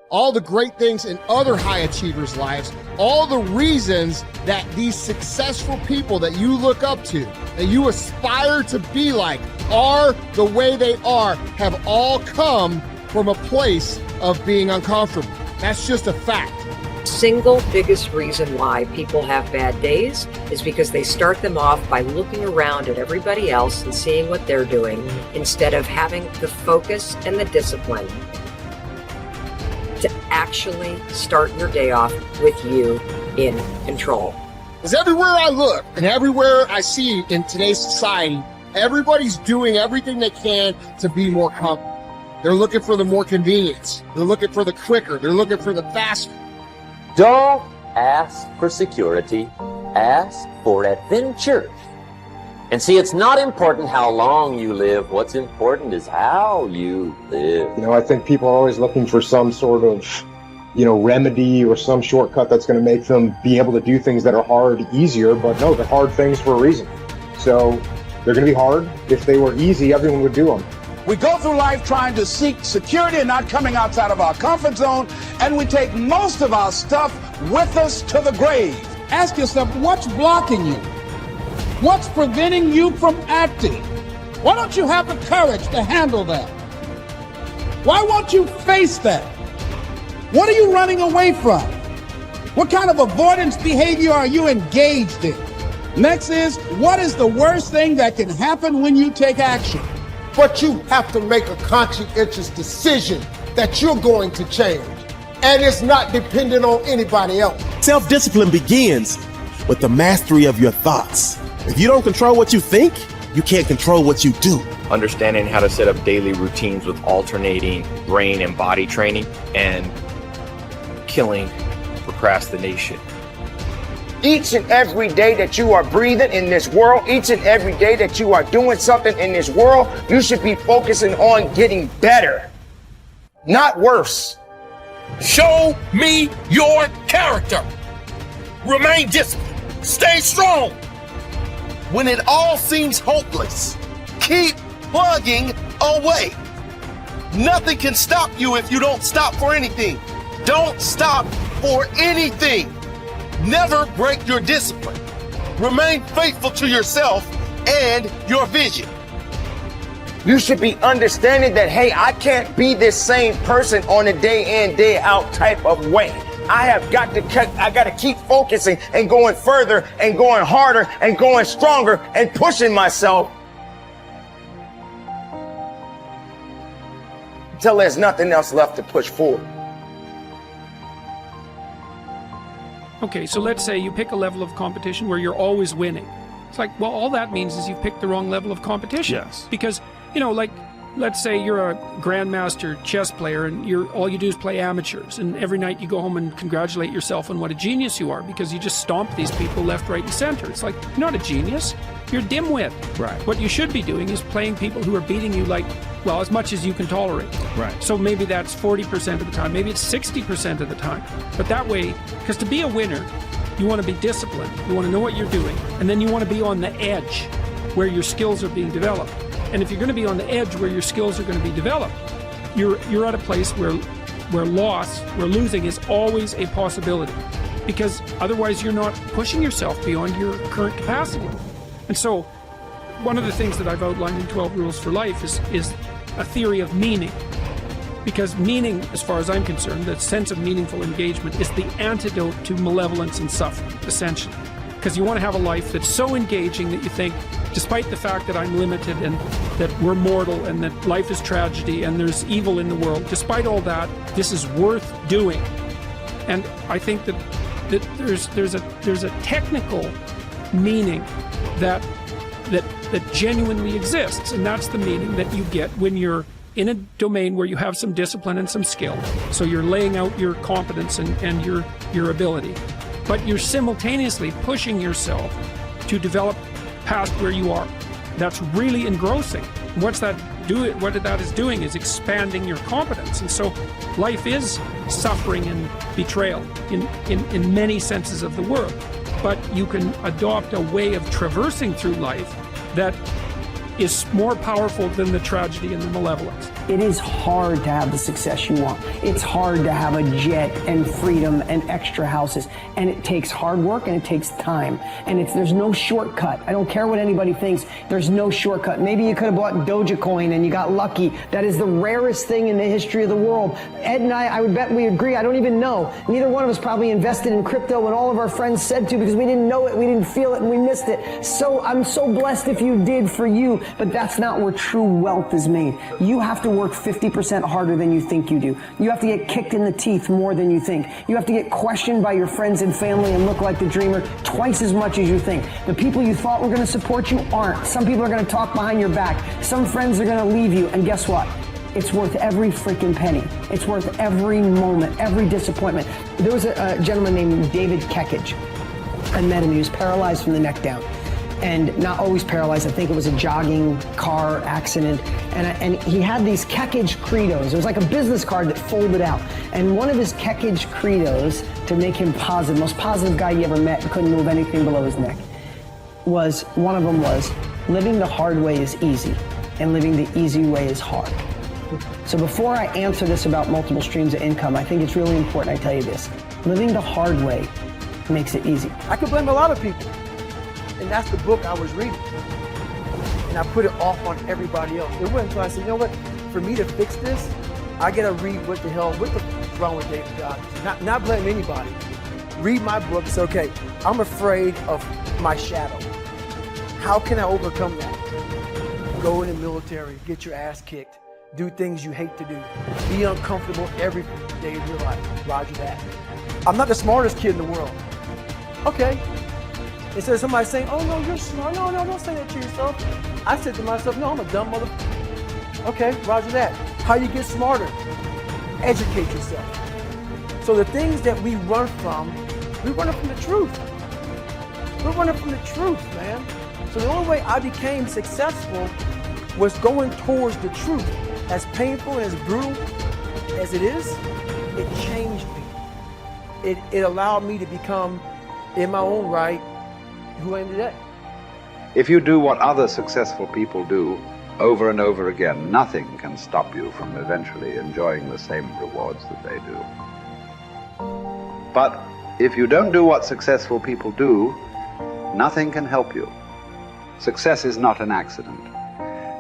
all the great things in other high achievers' lives, all the reasons that these successful people that you look up to, that you aspire to be like, are the way they are, have all come from a place of being uncomfortable. That's just a fact. Single biggest reason why people have bad days is because they start them off by looking around at everybody else and seeing what they're doing instead of having the focus and the discipline to actually start your day off with you in control. Because everywhere I look and everywhere I see in today's society, everybody's doing everything they can to be more comfortable. They're looking for the more convenience. They're looking for the quicker. They're looking for the faster. Don't ask for security, ask for adventure. And see, it's not important how long you live. What's important is how you live. I think people are always looking for some sort of, remedy or some shortcut that's going to make them be able to do things that are hard easier. But no, they're hard things for a reason. So they're going to be hard. If they were easy, everyone would do them. We go through life trying to seek security and not coming outside of our comfort zone, and we take most of our stuff with us to the grave. Ask yourself, what's blocking you? What's preventing you from acting? Why don't you have the courage to handle that? Why won't you face that? What are you running away from? What kind of avoidance behavior are you engaged in? Next is, what is the worst thing that can happen when you take action? But you have to make a conscientious decision that you're going to change. And it's not dependent on anybody else. Self-discipline begins with the mastery of your thoughts. If you don't control what you think, you can't control what you do. Understanding how to set up daily routines with alternating brain and body training and killing procrastination. Each and every day that you are breathing in this world, each and every day that you are doing something in this world, you should be focusing on getting better, not worse. Show me your character. Remain disciplined. Stay strong. When it all seems hopeless, keep plugging away. Nothing can stop you if you don't stop for anything. Don't stop for anything. Never break your discipline. Remain faithful to yourself and your vision. You should be understanding that, hey, I can't be this same person on a day in, day out type of way. I got to keep focusing and going further and going harder and going stronger and pushing myself until there's nothing else left to push forward. Okay, so let's say you pick a level of competition where you're always winning. It's like, well, all that means is you've picked the wrong level of competition. Yes. Because, let's say you're a grandmaster chess player and all you do is play amateurs, and every night you go home and congratulate yourself on what a genius you are because you just stomp these people left, right, and center. It's like, you're not a genius, you're a dimwit. Right. What you should be doing is playing people who are beating you as much as you can tolerate. Right. So maybe that's 40% of the time, maybe it's 60% of the time. But that way, because to be a winner, you want to be disciplined, you want to know what you're doing, and then you want to be on the edge where your skills are being developed. And if you're going to be on the edge where your skills are going to be developed, you're at a place where losing is always a possibility, because otherwise you're not pushing yourself beyond your current capacity. And so one of the things that I've outlined in 12 Rules for Life is a theory of meaning. Because meaning, as far as I'm concerned, the sense of meaningful engagement is the antidote to malevolence and suffering, essentially. Because you want to have a life that's so engaging that you think, despite the fact that I'm limited and that we're mortal and that life is tragedy and there's evil in the world, despite all that, this is worth doing. And I think that there's a technical meaning that genuinely exists, and that's the meaning that you get when you're in a domain where you have some discipline and some skill. So you're laying out your competence and your ability, but you're simultaneously pushing yourself to develop past where you are. That's really engrossing. What that is doing is expanding your competence. And so life is suffering and betrayal in many senses of the word. But you can adopt a way of traversing through life that is more powerful than the tragedy and the malevolence. It is hard to have the success you want. It's hard to have a jet and freedom and extra houses. And it takes hard work and it takes time. And there's no shortcut. I don't care what anybody thinks. There's no shortcut. Maybe you could have bought Dogecoin and you got lucky. That is the rarest thing in the history of the world. Ed and I would bet we agree. I don't even know. Neither one of us probably invested in crypto when all of our friends said to, because we didn't know it, we didn't feel it, and we missed it. So I'm so blessed if you did for you, but that's not where true wealth is made. You have to work 50% harder than you think you do. You have to get kicked in the teeth more than you think. You have to get questioned by your friends and family and look like the dreamer twice as much as you think. The people you thought were going to support you aren't. Some people are going to talk behind your back. Some friends are going to leave you, and guess what? It's worth every freaking penny. It's worth every moment, every disappointment. There was a gentleman named David Kekich. I met him. He was paralyzed from the neck down. And not always paralyzed. I think it was a jogging car accident. And he had these Kekich credos. It was like a business card that folded out. And one of his Kekich credos, to make him positive, most positive guy you ever met, couldn't move anything below his neck, one of them was, living the hard way is easy, and living the easy way is hard. So before I answer this about multiple streams of income, I think it's really important I tell you this. Living the hard way makes it easy. I could blame a lot of people. And that's the book I was reading. And I put it off on everybody else. It wasn't until I said, you know what, for me to fix this, I gotta read what the hell's wrong with David Goggins. Not blame anybody. Read my book and say, okay, I'm afraid of my shadow. How can I overcome that? Go in the military, get your ass kicked, do things you hate to do, be uncomfortable every day of your life. Roger that. I'm not the smartest kid in the world. Okay. Instead of somebody saying, oh no, you're smart. No, don't say that to yourself. I said to myself, no, I'm a dumb motherfucker. Okay, roger that. How you get smarter? Educate yourself. So the things that we run from the truth. We're running from the truth, man. So the only way I became successful was going towards the truth. As painful and as brutal as it is, it changed me. It allowed me to become, in my own right, who I am today. If you do what other successful people do over and over again, nothing can stop you from eventually enjoying the same rewards that they do. But if you don't do what successful people do, nothing can help you. Success is not an accident.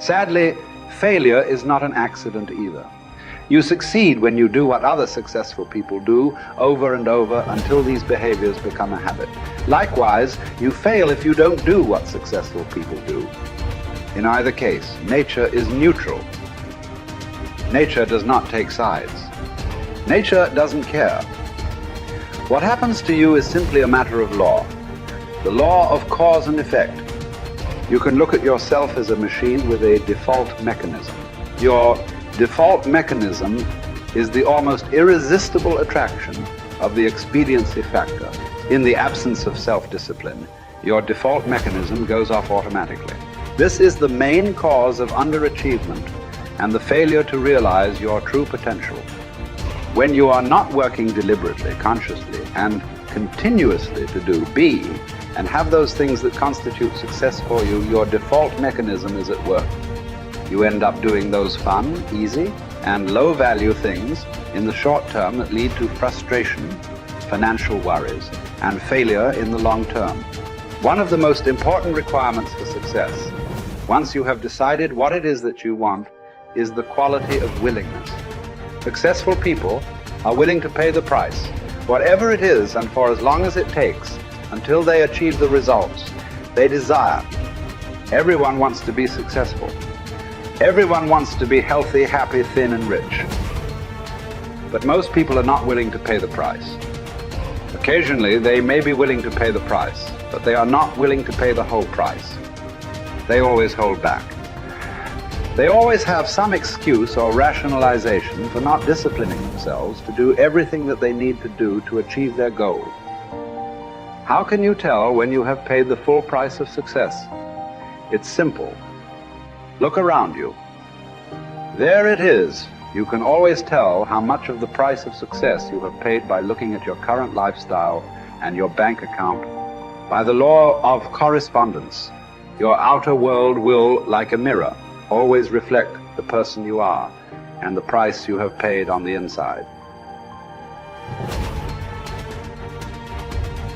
Sadly, failure is not an accident either. You succeed when you do what other successful people do over and over until these behaviors become a habit. Likewise, you fail if you don't do what successful people do. In either case, nature is neutral. Nature does not take sides. Nature doesn't care. What happens to you is simply a matter of law. The law of cause and effect. You can look at yourself as a machine with a default mechanism. Your default mechanism is the almost irresistible attraction of the expediency factor. In the absence of self-discipline, your default mechanism goes off automatically. This is the main cause of underachievement and the failure to realize your true potential. When you are not working deliberately, consciously, and continuously to be and have those things that constitute success for you, your default mechanism is at work. You end up doing those fun, easy, and low-value things in the short term that lead to frustration, financial worries, and failure in the long term. One of the most important requirements for success, once you have decided what it is that you want, is the quality of willingness. Successful people are willing to pay the price, whatever it is and for as long as it takes, until they achieve the results they desire. Everyone wants to be successful. Everyone wants to be healthy, happy, thin, and rich. But most people are not willing to pay the price. Occasionally, they may be willing to pay the price, but they are not willing to pay the whole price. They always hold back. They always have some excuse or rationalization for not disciplining themselves to do everything that they need to do to achieve their goal. How can you tell when you have paid the full price of success? It's simple. Look around you. There it is. You can always tell how much of the price of success you have paid by looking at your current lifestyle and your bank account. By the law of correspondence, Your outer world will, like a mirror, always reflect the person you are and the price you have paid on the inside.